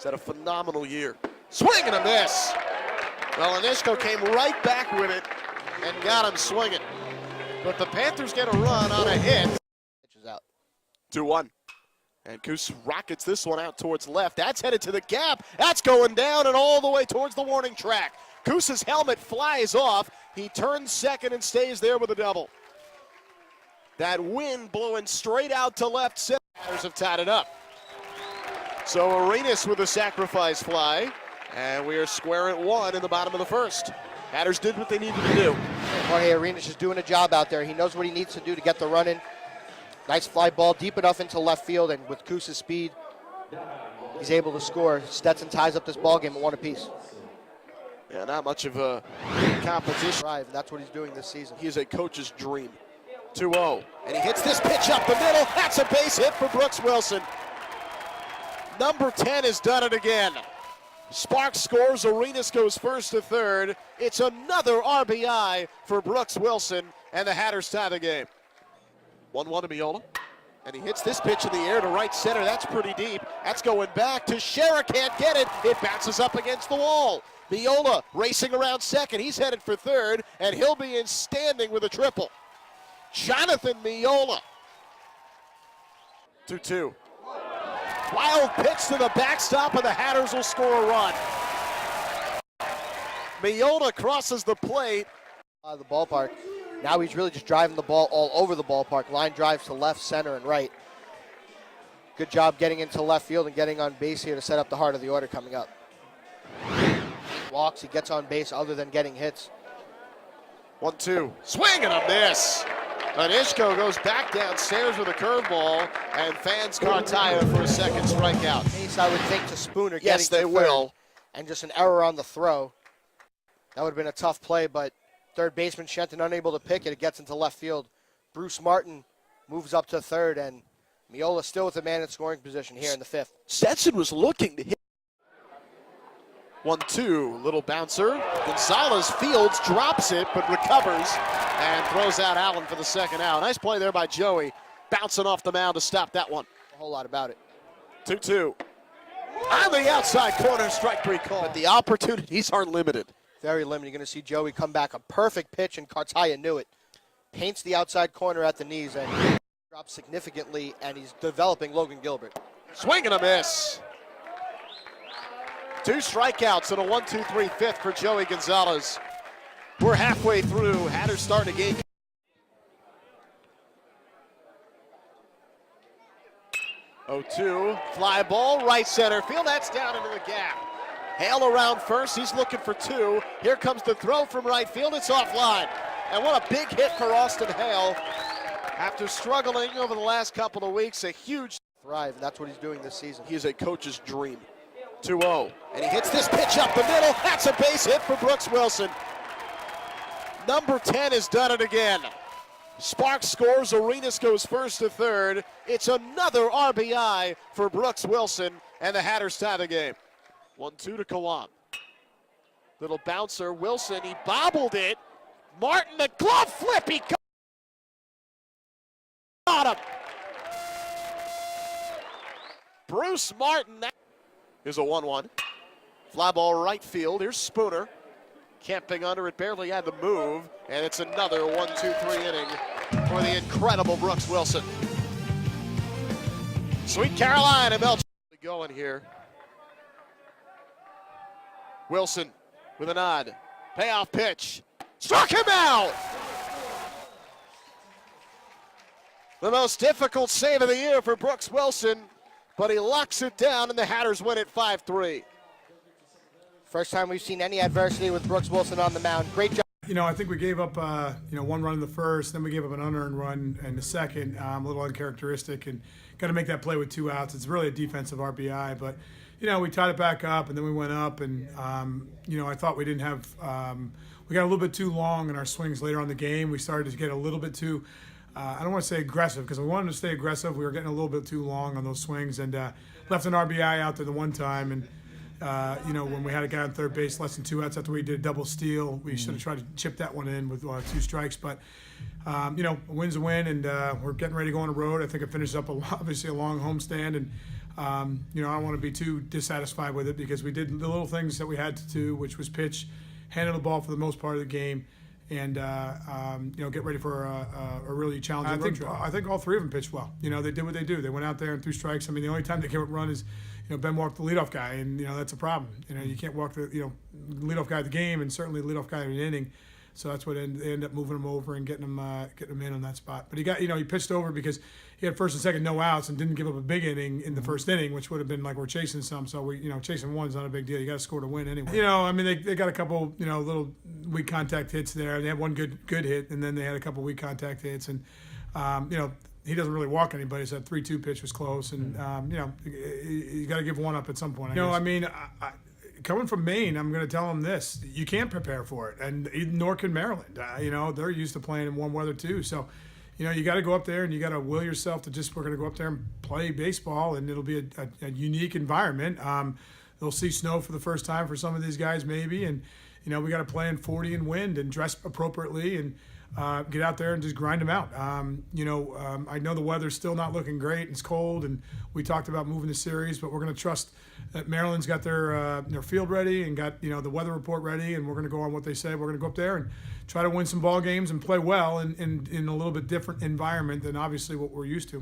He's had a phenomenal year. Swing and a miss. Well, Anishko came right back with it and got him swinging. But the Panthers get a run on a hit. Pitches out. 2-1. And Coos rockets this one out towards left. That's headed to the gap. That's going down and all the way towards the warning track. Coos's helmet flies off. He turns second and stays there with a double. That wind blowing straight out to left center. Mariners have tied it up. So Arenas with a sacrifice fly. And we are square at 1 in the bottom of the first. Hatters did what they needed to do. Jorge Arenas is doing a job out there. He knows what he needs to do to get the run in. Nice fly ball deep enough into left field, and with Coos's speed, he's able to score. Stetson ties up this ball game at 1 apiece. Yeah, not much of a competition. Drive, and that's what he's doing this season. He is a coach's dream. 2-0, and he hits this pitch up the middle. That's a base hit for Brooks Wilson. Number 10 has done it again. Sparks scores, Arenas goes first to third. It's another RBI for Brooks Wilson, and the Hatters tie the game. 1-1 to Miola, and he hits this pitch in the air to right center. That's pretty deep. That's going back to Shera, can't get it. It bounces up against the wall. Miola racing around second. He's headed for third, and he'll be in standing with a triple. Jonathan Miola. 2-2. Wild pitch to the backstop, and the Hatters will score a run. Miola crosses the plate. The ballpark. Now he's really just driving the ball all over the ballpark. Line drives to left, center, and right. Good job getting into left field and getting on base here to set up the heart of the order coming up. Walks, he gets on base other than getting hits. 1-2. Swing and a miss. Anishko goes back downstairs with a curveball, and fans Cartaya for a second strikeout. Base, I would think, to Spooner. Yes, they will. And just an error on the throw. That would have been a tough play, but third baseman Shenton unable to pick it. It gets into left field. Bruce Martin moves up to third, and Miola still with the man in scoring position here in the fifth. Stetson was looking to hit. 1-2, little bouncer. Gonzalez fields, drops it, but recovers and throws out Allen for the second out. Nice play there by Joey, bouncing off the mound to stop that one. A whole lot about it. 2-2. On the outside corner, strike 3 call. But the opportunities are limited. Very limited. You're going to see Joey come back. A perfect pitch, and Cartaya knew it. Paints the outside corner at the knees, and drops significantly, and he's developing Logan Gilbert. Swing and a miss. 2 strikeouts and a 1-2-3 fifth for Joey Gonzalez. We're halfway through. Hatters starting a game. 0-2, fly ball, right center field. That's down into the gap. Hale around first. He's looking for 2. Here comes the throw from right field. It's offline. And what a big hit for Austin Hale. After struggling over the last couple of weeks, a huge thrive, and that's what he's doing this season. He is a coach's dream. 2-0, and he hits this pitch up the middle. That's a base hit for Brooks Wilson. Number 10 has done it again. Sparks scores, Arenas goes first to third. It's another RBI for Brooks Wilson, and the Hatters tie the game. 1-2 to Kawan. Little bouncer, Wilson, he bobbled it. Martin, the glove flip, he got him. Bruce Martin. Here's a 1-1. Fly ball right field. Here's Spooner. Camping under it, barely had the move. And it's another 1-2-3 inning for the incredible Brooks Wilson. Sweet Caroline and Melch going here. Wilson with a nod. Payoff pitch. Struck him out! The most difficult save of the year for Brooks Wilson, but he locks it down, and the Hatters win it 5-3. First time we've seen any adversity with Brooks Wilson on the mound. Great job. You know, I think we gave up, 1 run in the first, then we gave up an unearned run in the second, a little uncharacteristic, and got to make that play with 2 outs. It's really a defensive RBI, but, we tied it back up, and then we went up, and, I thought we didn't have we got a little bit too long in our swings later on in the game. We started to get a little bit too, I don't want to say aggressive, because we wanted to stay aggressive. We were getting a little bit too long on those swings, and left an RBI out there the one time, and when we had a guy on third base less than 2 outs after we did a double steal, we should have tried to chip that one in with 2 strikes. But, a win's a win, and we're getting ready to go on the road. I think it finishes up, obviously, a long homestand. And, I don't want to be too dissatisfied with it because we did the little things that we had to do, which was pitch, handle the ball for the most part of the game, and get ready for a really challenging road trip. I think all 3 of them pitched well. They did what they do. They went out there and threw strikes. I mean, the only time they came up run is, Ben walked the leadoff guy, and that's a problem. You can't walk the leadoff guy of the game, and certainly leadoff guy of an inning. So that's what ended up moving him over and getting him in on that spot. But he pitched over because he had first and second no outs and didn't give up a big inning in the first inning, which would have been like we're chasing some. So chasing one's not a big deal. You got to score to win anyway. They got a couple little weak contact hits there. They had one good hit, and then they had a couple weak contact hits, and he doesn't really walk anybody. So that 3-2 pitch was close, and you got to give one up at some point. Coming from Maine, I'm going to tell them this: you can't prepare for it, and nor can Maryland. They're used to playing in warm weather too. So, you got to go up there and you got to will yourself to we're going to go up there and play baseball, and it'll be a unique environment. They'll see snow for the first time for some of these guys, maybe, and we got to play in 40 and wind and dress appropriately and get out there and just grind them out. I know the weather's still not looking great. It's cold, and we talked about moving the series, but we're going to trust that Maryland's got their field ready and got the weather report ready, and we're going to go on what they say. We're going to go up there and try to win some ball games and play well in a little bit different environment than obviously what we're used to.